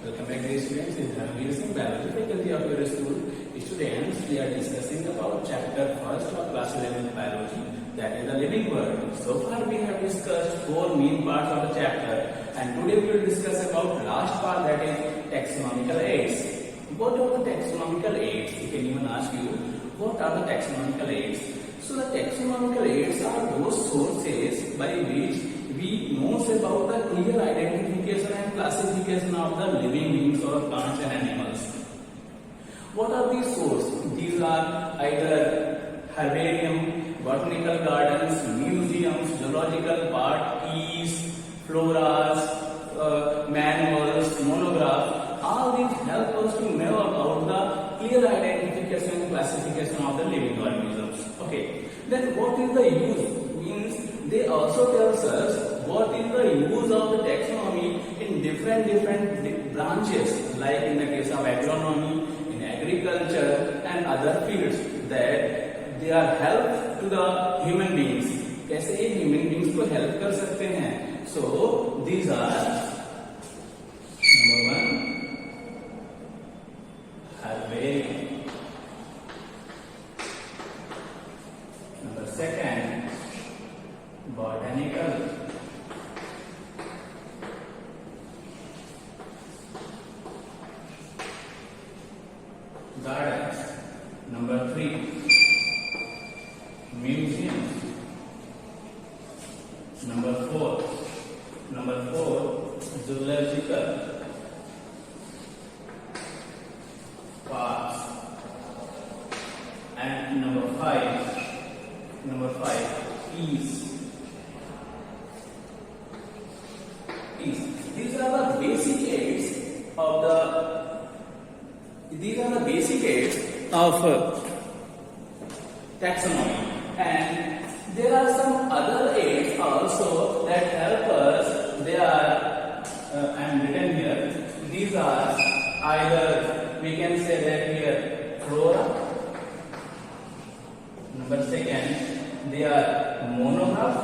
Welcome back, dear students. This is Dhanveer Singh, biology faculty of your school. Students, we are discussing about chapter first of class 11 biology, that is the living world. So far we have discussed four main parts of the chapter, and today we will discuss about last part, that is taxonomical aids. What are the taxonomical aids? You can even ask you, what are the taxonomical aids? So the taxonomical aids are those sources by which we know about the clear identification and classification of the living beings or plants and animals. What are these sources? These are either herbarium, botanical gardens, museums, zoological park, keys, floras, manuals, monographs. All these help us to know about the clear identification and classification of the living organisms. Okay. Then what is the use? Means they also tells us what is the use of the taxonomy in different branches, like in the case of agronomy, in agriculture and other fields, that they are help to the human beings. कैसे ये human beings को help कर सकते हैं? So these are number one, herbarium. Number second, botanical. Gardens. Number three, museums. Number four, zoological parks. And number five, peace. These are the basic aids of taxonomy, and there are some other aids also that help us. They are I am written here. These are either, we can say that here, flora. Number second, they are monograph,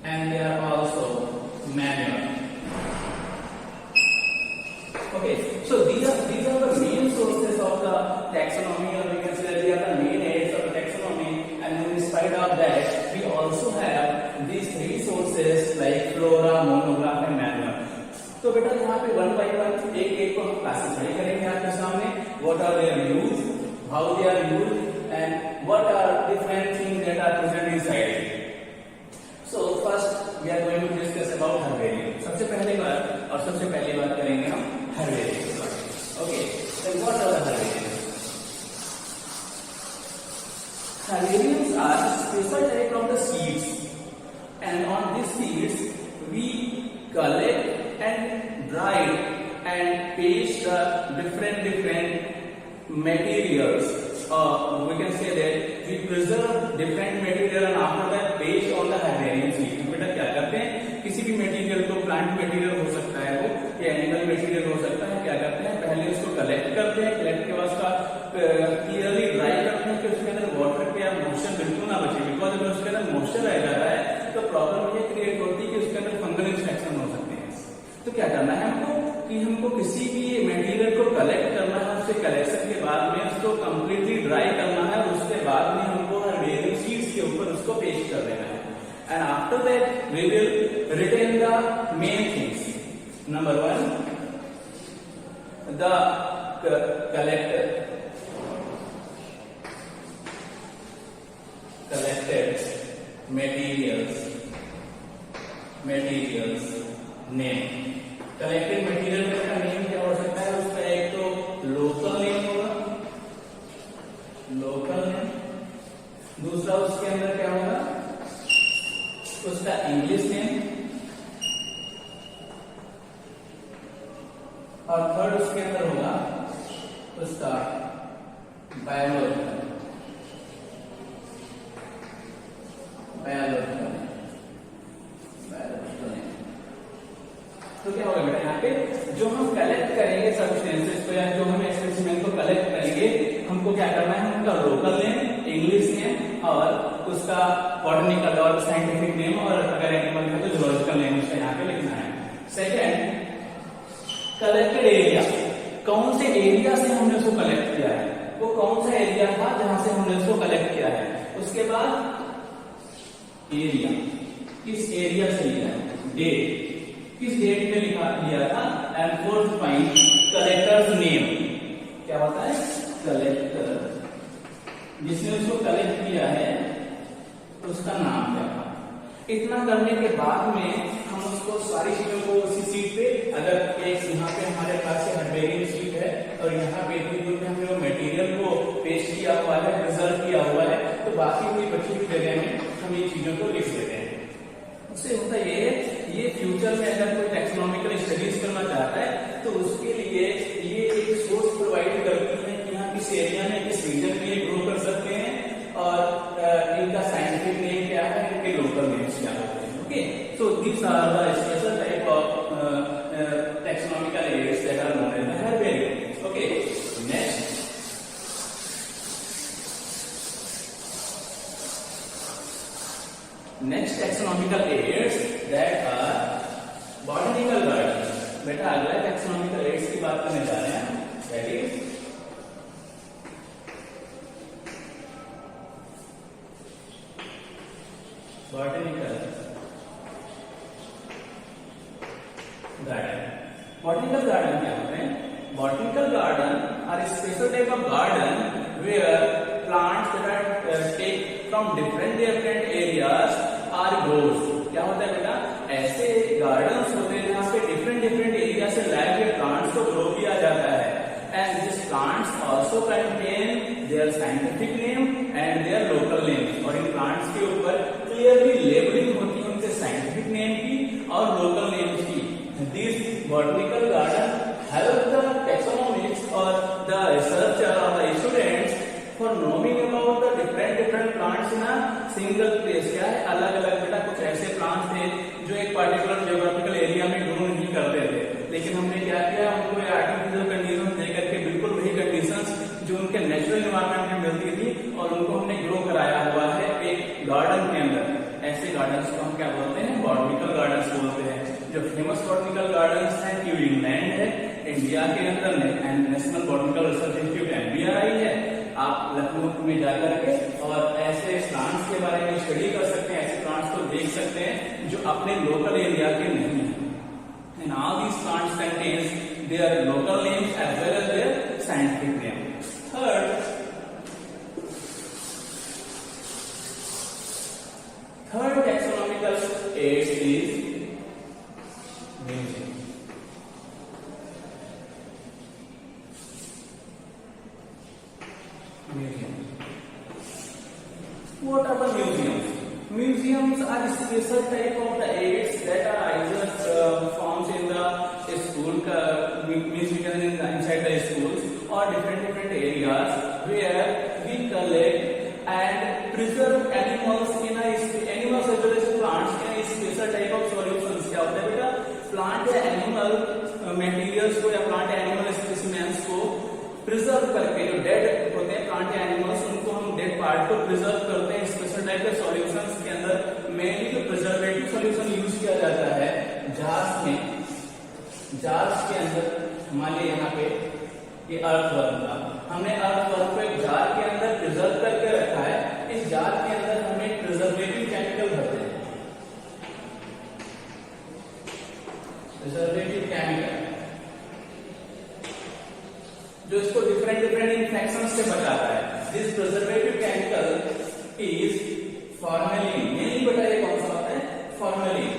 and they are also manual. Okay, so these are the main sources of the taxonomy, or we can say that they are the main aids of the taxonomy. And in spite of that, we also have these three sources like flora, monograph and manual. तो बेटा यहाँ पे one by one एक को हम classify करेंगे आपके सामने. What are their use, how they are used, and what are different things that are present inside it. So first we are going to discuss about herbarium. सबसे पहली बात करेंगे हम herbarium. Okay, then what are the herbariums? Herbariums are special type of the seeds, and on these seeds we collect and dry and paste the different materials. We can say that we preserve different material and after that paste on the herbarium seed. बेटा क्या करते हैं, किसी भी material को, plant material हो सकता है वो, या एनिमल मटेरियल हो सकता है, क्या करते हैं पहले उसको कलेक्ट करते हैं. कलेक्ट के बाद उसका क्लियरली ड्राई करते हैं कि उसके अंदर वाटर के या मॉइस्चर बिल्कुल ना बचे. बिकॉज अगर उसके अंदर मॉइस्चर रह जाता है तो प्रॉब्लम ये क्रिएट होती है कि उसके अंदर फंगल इन्फेक्शन हो सकते हैं. तो क्या करना है हमको किसी भी मटेरियल को कलेक्ट करना है, उससे कलेक्शन के बाद में उसको कंप्लीटली ड्राई करना है, उसके बाद में हमको हेर्बेरियम सीड्स के ऊपर उसको पेस्ट कर देना है. And after that we will written the main things. Number one, the collected materials name. Collected material का नेम क्या हो सकता है? उसका एक तो लोकल नेम होगा, लोकल नेम. दूसरा उसके अंदर क्या होगा, उसका इंग्लिश नेम. और थर्ड उसके अंदर होगा उसका बायोलॉजिकल तो क्या होगा बेटा, यहाँ पे जो हम कलेक्ट करेंगे सब्सटेंसेस को या जो हम स्पेसिमेन को कलेक्ट करेंगे, हमको क्या करना है, उनका लोकल नेम, इंग्लिश नेम और उसका उसका बॉटनिकल और साइंटिफिक नेम, और अगर एनिमल है तो जूलॉजिकल नेम उसका यहाँ पे लिखना है। सेकेंड, कलेक्टेड एरिया, कौन से एरिया से हमने उसको कलेक्ट किया है, वो कौन सा एरिया था जहां से हमने उसको कलेक्ट किया है। उसके बाद एरिया, किस एरिया से लिया है, डेट, किस डेट में लिया था, and fourth point collectors name, क्या होता है कलेक्टर, जिसने उसको कलेक्ट किया है उसका नाम क्या था। इतना करने के बाद में हम उसको सारी चीजों को उसी सीट पे, अगर एक यहाँ पे हमारे पास हर्बेरियम सीट है और यहाँ पे हमने वो मटेरियल को पेस्ट किया हुआ है, प्रिजर्व किया हुआ है, तो बाकी कोई बची हुई जगह में हम ये चीजों को लिख देते हैं। उससे होता ये फ्यूचर में अगर कोई टैक्सोनॉमिकल स्टडीज करना चाहता है तो उसके लिए ये एक सोर्स प्रोवाइड करती है कि यहाँ किस एरिया में किस रीजन में ये ग्रो कर सकते हैं, और इनका साइंटिफिक नेम क्या है, इनके लोकल नेम्स क्या होते हैं। Okay, so these are the special type of taxonomical areas that are known as the herbarium. Okay, next, next taxonomical areas that are botanical garden. बेटा अगला टैक्सोनॉमिकल एरियाज की बात करने जा रहे हैं, that is botanical garden. Botanical garden क्या होते हैं? Botanical garden are special type of garden where plants that are take from different areas are grows. क्या होता है बेटा? ऐसे गार्डन्स होते हैं जहाँ पे डिफरेंट एरिया से लाए हुए प्लांट्स को ग्रो किया जाता है, and these plants also contain their scientific name and their local names। और इन plants के ऊपर clearly labeling होती है उनके scientific name की और local names की। These botanical garden help the taxonomists or the researcher or the students for knowing about the different plants in a single place। क्या है? अलग अलग बेटा कुछ ऐसे plants थे जो एक particular geographical area में grow नहीं करते थे, लेकिन हमने क्या किया, उनको आर्टिफिशियल कंडीशन देकर के बिल्कुल वही कंडीशंस जो उनके नेचुरल एनवायरनमेंट में मिलती थी और उनको हमने ग्रो कराया हुआ है एक गार्डन के अंदर। ऐसे गार्डन्स को हम क्या बोलते हैं? बॉटनिकल गार्डन्स बोलते हैं। जो फेमस बॉटनिकल गार्डन्स हैं न्यू इंग्लैंड है इंडिया के अंदर, national botanical research institute NBRI है। आप लखनऊ में जाकर के और ऐसे प्लांट्स के बारे में स्टडी कर सकते हैं, ऐसे प्लांट्स को देख सकते हैं जो अपने लोकल एरिया के नहीं है। And all these plants contains their local names as well as their scientific name. Third taxonomical age is museum. What are the museums? Museums are a special type of the aids that are either forms in the school, means we can inside the schools or different areas where we collect and preserve animals in a animals as well as plants in a special type of solutions। क्या होता है बेटा? Plant या animal materials को या plant या animal specimens को preserve करके, जो डेड होते हैं प्लांट या एनिमल्स, उनको हम डेड पार्ट को प्रिजर्व करते हैं स्पेशल टाइप के सॉल्यूशंस के अंदर। मेनली जो प्रिजर्वेटिव सॉल्यूशन यूज किया जाता है जार्स में, जार्स के अंदर मान लीजिए यहाँ पे ये अर्थवर्म था, हमने अर्थवर्म को एक जार के अंदर प्रिजर्व करके रखा है। इस जार के अंदर हम एक प्रिजर्वेटिव केमिकल भरते हैं, प्रिजर्वेटिव केमिकल जो इसको डिफरेंट इन्फेक्शन से बचाता है। This preservative chemical is formalin. Mainly बताइए कौन सा होता है? फॉर्मेलिन।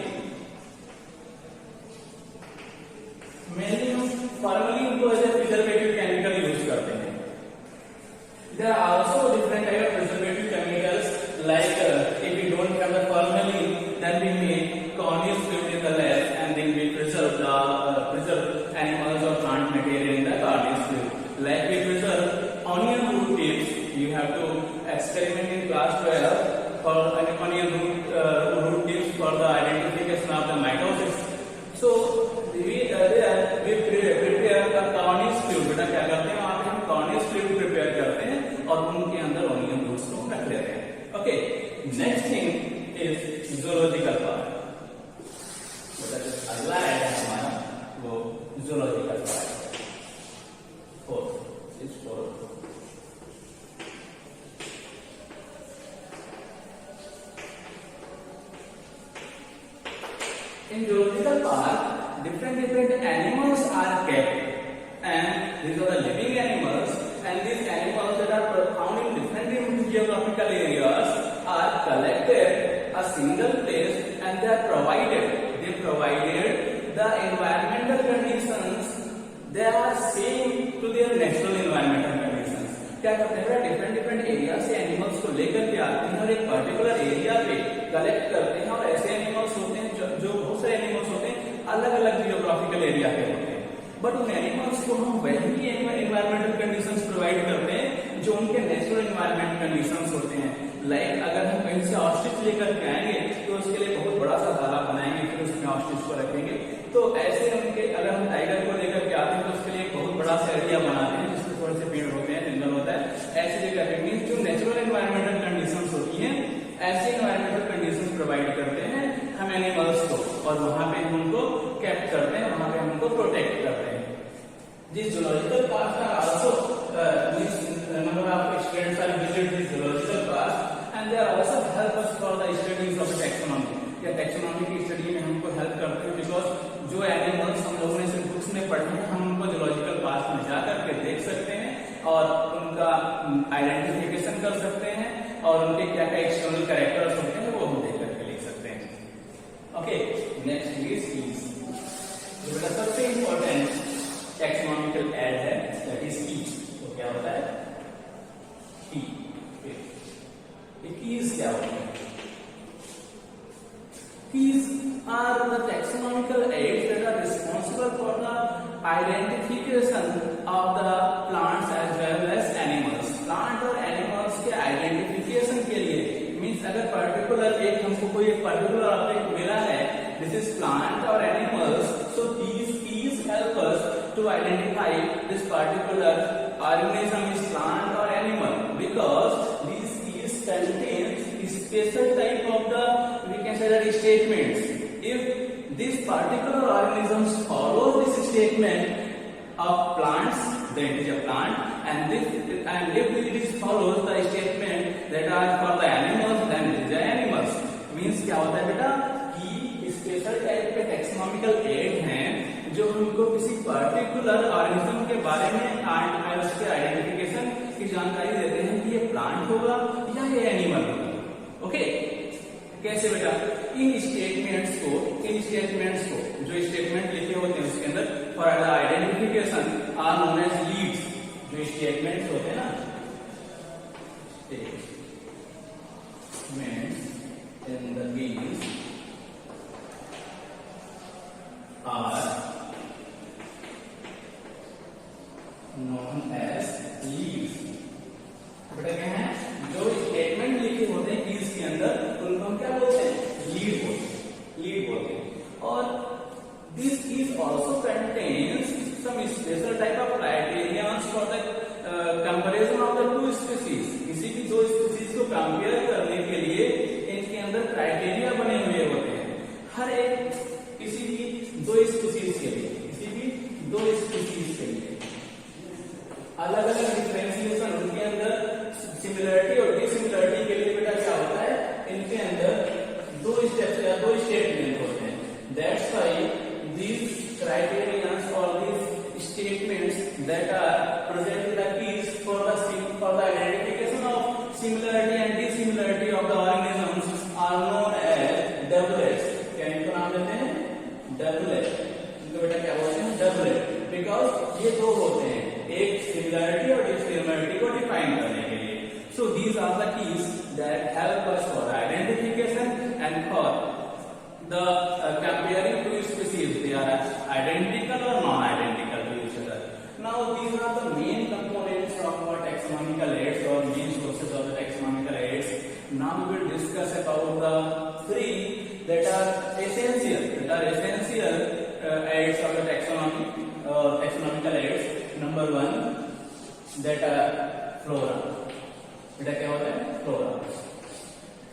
मेनली हम फॉर्मेलिन को as a preservative chemical use करते हैं। There are also different type of preservative chemicals like if we don't have the formalin then we make corneal fluid in the lab and then we preserve animals or plant material in the corneal fluid. Like we preserve onion root tips, you have to experiment in class 12 for an onion zoological part. मतलब अगला है हमारा वो zoological part. Fourth. In zoological park, different animals are kept, and these are the living animals, and these animals that are found in different geographical areas are collected a single place, and they provided the environmental conditions, they are same to their natural environmental conditions. क्या करते हैं, different area से animals को लेकर के आते हैं और एक पर्टिकुलर एरिया पे कलेक्ट करते हैं, और ऐसे एनिमल्स होते हैं जो बहुत सारे एनिमल्स होते हैं अलग अलग जियोग्राफिकल एरिया के होते हैं, बट उन एनिमल्स को हम वही एनवायरमेंटल कंडीशंस प्रोवाइड करते हैं जो उनके नेचुरल एनवायरमेंट कंडीशंस होते हैं. लाइक अगर हम कहीं से ऑस्ट्रिच लेकर के आएंगे तो उसके लिए बहुत बड़ा सा ताला बनाएंगे, फिर उसमें ऑस्ट्रिच को रखेंगे. तो ऐसे उनके अगर हम टाइगर को लेकर के आते हैं तो उसके लिए बहुत बड़ा सा एरिया बनाते हैं जिसमें थोड़े से पेड़ होते हैं, जंगल होता है. ऐसी जगह पे मींस जो नेचुरल एनवायरमेंटल कंडीशंस होती हैं ऐसे एनवायरमेंटल कंडीशंस प्रोवाइड करते हैं हम एनिमल्स को, और वहां पे हम उनको कैप्ट करते हैं, वहां पे हम उनको प्रोटेक्ट करते हैं. These zoological parks are also number of students are visit these zoological parks, and they are also help us for the studies of taxonomy. या टैक्सोनॉमी की स्टडी में हमको हेल्प करते हैं, बिकॉज जो एनिमल्स हम लोगों ने सिर्फ बुक्स में पढ़े हैं हम उनको जोलॉजिकल पार्क में जा करके देख सकते हैं और उनका आइडेंटिफिकेशन कर सकते हैं और उनके क्या क्या एक्सटर्नल कैरेक्टर्स होते हैं वो हम देख करके लिख सकते हैं. ओके, नेक्स्ट इज बेटा सबसे इंपॉर्टेंट टैक्सोनॉमिकल एड है, दैट इज कीज. तो क्या होता है की? कीज क्या होता है? Keys are the taxonomical aids that are responsible for the identification of the plants as well as animals. Plant और animals के identification के लिए means अगर particular एक हमको कोई एक particular object मिला है, this is plant or animals, so these keys help us to identify this particular organism is plant or animal, because these keys contain special type of the statements. If this particular organisms follows this statement of plants, then it is a plant, and if it is follows the statement that are for the animals, then it is a animals. Means क्या होता है बेटा कि special type के taxonomical add हैं जो हमको किसी पर्टिकुलर ऑर्गेनिज्म के बारे में उसके आइडेंटिफिकेशन की जानकारी देते हैं कि ये प्लांट होगा या ये एनिमल होगा. ओके, कैसे बेटा? इन स्टेटमेंट्स को जो स्टेटमेंट लिखे होते हैं उसके अंदर for the identification are known as leads. जो स्टेटमेंट्स होते हैं ना, statements in the leads are known as leads. बेटा क्या है? जो स्टेटमेंट लिखे होते हैं कीज के अंदर उनको हम क्या बोलते हैं? लीड बोलते हैं. और this keys also contains some special type of criterias for the comparison of the two species. किसी भी दो स्पीसीज को कंपेयर करने के लिए इनके अंदर क्राइटेरिया बने हुए होते हैं. हर एक किसी भी दो स्पीसीज के लिए अलग अलग डिफरेंशिएशन उनके अंदर सिमिलरिटी और डिसिमिलरिटी के लिए बेटा क्या होता है? इनके अंदर दो स्टेटमेंट होते हैं. That's why these criterias for these statements that are present in the keys for the identification of similarity and dissimilarity of the organisms are known as doublets. क्या इनको नाम देते हैं? डबलेट. इनको बेटा क्या बोलते हैं? डबलेट. बिकॉज ये दो होते हैं, एक सिमिलरिटी और डिसिमिलरिटी को डिफाइन करने के लिए. So these are the keys that help us for identification and for the comparing two species. They are identical or non-identical to each other. Now these are the main components of our taxonomical aids or main sources of the taxonomical aids. Now we will discuss about the three that are essential aids of the taxonomical aids. Number one, that are flora. बेटा क्या होता है? Flora.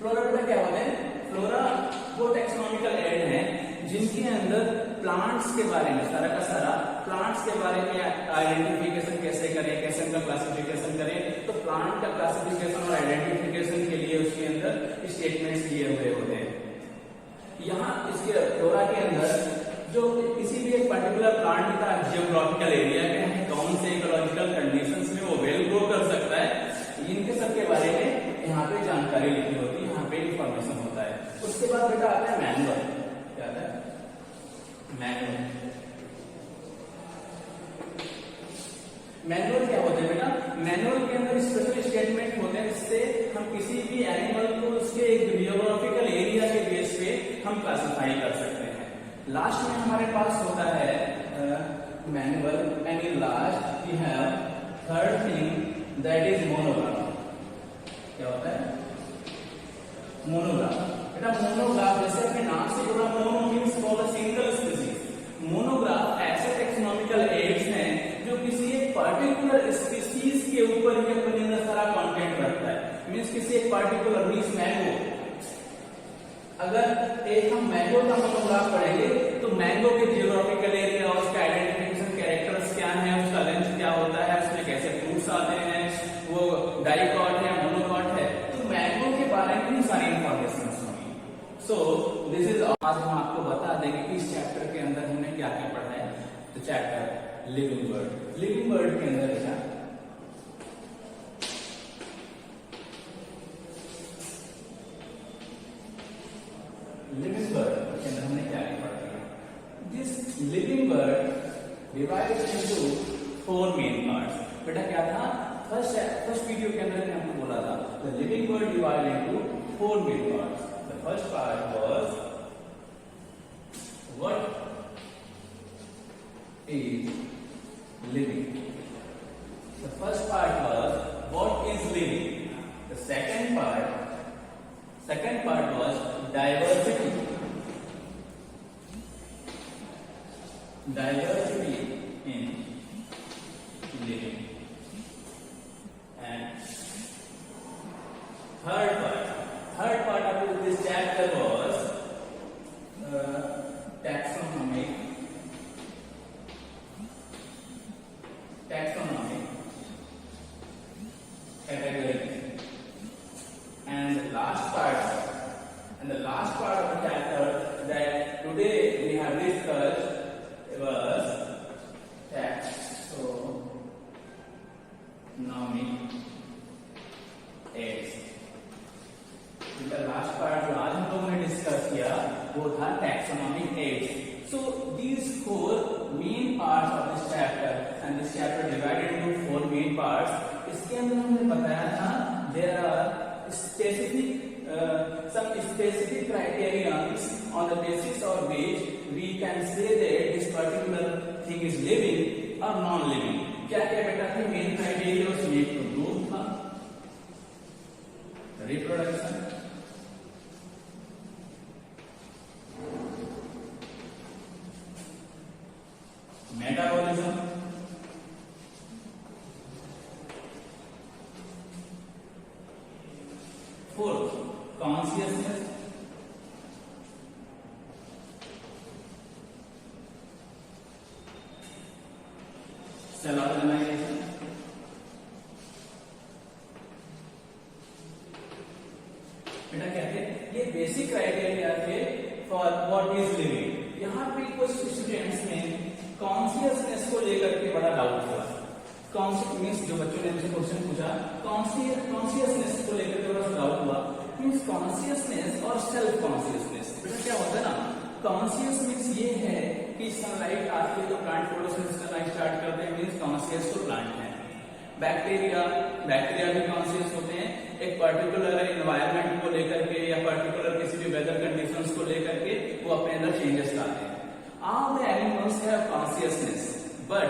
बेटा क्या होता है? Flora वो taxonomical add है जिनके अंदर प्लांट्स के बारे में सारा का सारा प्लांट्स के बारे में आइडेंटिफिकेशन कैसे करें, कैसे उनका क्लासिफिकेशन करें। तो प्लांट का क्लासिफिकेशन और आइडेंटिफिकेशन के लिए उसके अंदर स्टेटमेंट्स दिए हुए होते हैं। यहाँ इसके फ्लोरा के अंदर जो किसी भी एक पर्टिकुलर प्लांट का जियोग्राफिकल एरिया क्या है, कौन से इकोलॉजिकल कंडीशंस में वो वेल ग्रो कर सकता है, इनके सब के बारे में यहाँ पे जानकारी लिखी होती है, यहाँ पे इंफॉर्मेशन होता है। उसके बाद बेटा आता है मैनुअल। क्या आता है? मैनुअल। मैनुअल क्या होता है बेटा? मैनुअल के अंदर स्पेशल स्टेटमेंट होते हैं जिससे हम किसी भी एनिमल को उसके एक जियोग्राफिकल एरिया के बेस पे हम क्लासिफाई कर सकते हैं। लास्ट में हमारे पास होता है manual and in last we have third thing that is monograph. क्या होता है? मोनोग्राफ। बेटा मोनोग्राफ जैसे अपने नाम से जुड़ा, mono means for a single species. Monograph ऐसे टेक्सोनॉमिकल एड्स हैं जो किसी एक पर्टिकुलर स्पीसीज के ऊपर ही अपने अंदर सारा कंटेंट रखता है। मींस किसी एक पर्टिकुलर मींस मैंगो, अगर एक हम मैंगो का मोनोग्राफ पढ़ेंगे तो मैंगो के जियोग्राफिकल एरिया और उसके आइडेंटिफिकेशन कैरेक्टर्स क्या हैं, उसका लेंथ क्या होता है, उसमें कैसे फ्रूट्स आते हैं, वो डाइकॉट है, मोनोकॉट है, तो मैंगो के बारे में भी सारी इंफॉर्मेशन होगी। सो दिस इज आज हम आपको बता देंगे कि इस चैप्टर के अंदर हमने क्या क्या पढ़ा है। तो chapter living word. Living word के अंदर क्या लिविंग वर्ड के अंदर हमने क्या क्या पढ़ा है? This living word divided into 4 main parts. बेटा क्या था? फर्स्ट वीडियो के अंदर मैंने आपको बोला था the living word divided into 4 main parts. The first part was what is living. The first part was what is living. The second part was diversity in living, and third part of this chapter was taxonomic categories. And the last part of the chapter that today we have discussed was taxonomic aids. The last part जो आज हम लोगों ने discuss किया वो था taxonomic aids. So these 4 main parts of this chapter, and this chapter divided into 4 main parts. इसके अंदर हमने बताया था there are some specific criteria on the basis of which we can say that this particular thing is living or non-living. क्या क्या बेटा थे main criteria? उसमें एक तो ग्रोथ था, reproduction, metabolism, fourth consciousness, cell organisation, बेटा कहते हैं ये बेसिक क्राइटेरिया थे फॉर व्हाट इज लिविंग। यहाँ पे कुछ स्टूडेंट्स में कॉन्शियसनेस को लेकर के बड़ा डाउट हुआ। मीन्स जो बच्चों ने मुझे क्वेश्चन पूछा कॉन्शियसनेस को लेकर के बड़ा डाउट हुआ। मीन्स कॉन्शियसनेस और सेल्फ कॉन्शियसनेस बेटा क्या होता है ना? कॉन्शियस मीन्स ये है कि सनलाइट आती है तो प्लांट फोटोसिंथेसिस करना स्टार्ट करते हैं, मीन्स कॉन्शियस तो प्लांट है। बैक्टीरिया भी कॉन्शियस होते हैं, एक पर्टिकुलर एनवायरनमेंट को लेकर के या पर्टिकुलर किसी भी वेदर कंडीशंस को लेकर के वो अपने अंदर चेंजेस लाते हैं। All the animals have consciousness, but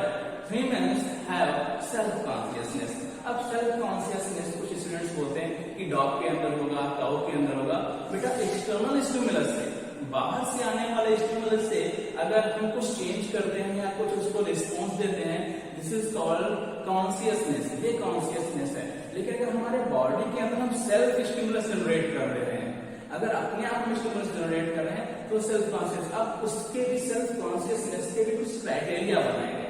humans have self consciousness. अब सेल्फ कॉन्शियसनेस कुछ स्टूडेंट्स बोलते हैं कि डॉग के अंदर होगा, काऊ के अंदर होगा। बेटा एक्सटर्नल स्टिमुलस से, बाहर से आने वाले स्टिमुलस से अगर हम कुछ चेंज करते हैं या कुछ उसको रिस्पॉन्स देते हैं, दिस इज कॉल्ड कॉन्शियसनेस। ये कॉन्शियसनेस है। लेकिन अगर हमारे बॉडी के अंदर हम सेल्फ स्टिमुलस जनरेट कर रहे हैं, अगर अपने आप में स्टिमुलस जनरेट कर रहे हैं तो सेल्फ कॉन्शियस, अब उसके भी सेल्फ कॉन्शियसनेस के भी कुछ क्राइटेरिया बनाए गए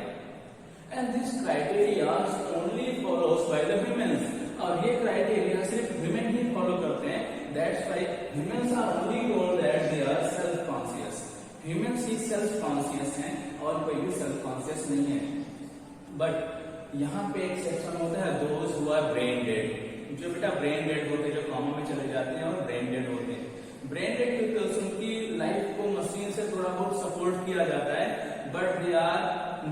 and this criteria only follows by the humans, और ये क्राइटेरिया सिर्फ ह्यूमन ही फॉलो करते हैं। That's why humans are only told that they are self conscious. Humans ही सेल्फ कॉन्शियस हैं और कोई भी सेल्फ कॉन्शियस नहीं है। बट यहाँ पे एक सेक्शन होता है those who our brain dead, जो बेटा ब्रेन डेड होते हैं, जो कॉमा में चले जाते हैं और ब्रेन डेड होते हैं। ब्रेन डेड पीपल्स, उनकी लाइफ को मशीन से थोड़ा बहुत सपोर्ट किया जाता है, but they are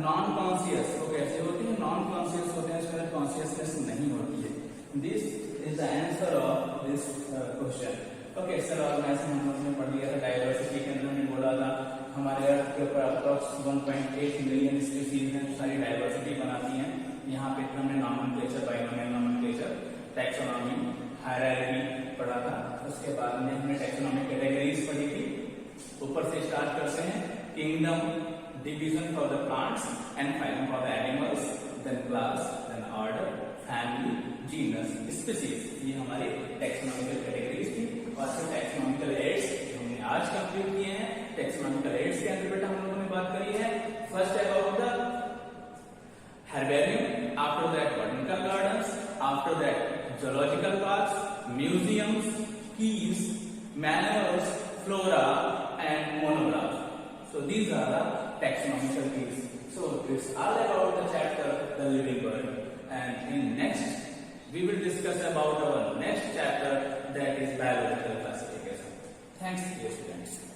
non conscious. वो कैसे होते हैं? नॉन कॉन्शियस होते हैं, इसमें कॉन्शियसनेस नहीं होती है। This is the answer of this question. Okay sir, organisation हम लोगों ने पढ़ लिया था। डायवर्सिटी के अंदर हमने बोला था हमारे अर्थ के ऊपर अप्रॉक्स 1.8 मिलियन स्पीसीज हैं, सारी डायवर्सिटी बनाती हैं। यहाँ पे हमने nomenclature, binomial nomenclature, taxonomy, hierarchy पढ़ा था। उसके बाद में हमने टैक्सोनॉमी कैटेगरीज पढ़ी थी। ऊपर से स्टार्ट करते हैं, kingdom, division for the plants and phylum for the animals, then class, then order, family, genus, species. ये हमारी टैक्सोनॉमिकल कैटेगरीज थी। और फिर टैक्सोनॉमिकल एड्स हमने आज कंप्लीट किए हैं। टैक्सोनॉमिकल एड्स के अंदर बेटा हम लोगों ने बात करी है first about the herbarium, after that botanical gardens, after that zoological parks, museums, keys, manuals, flora and monographs. So these are the taxonomical keys. So it's all about the chapter the living world, and in next we will discuss about our next chapter, that is biological classification. Thanks dear students.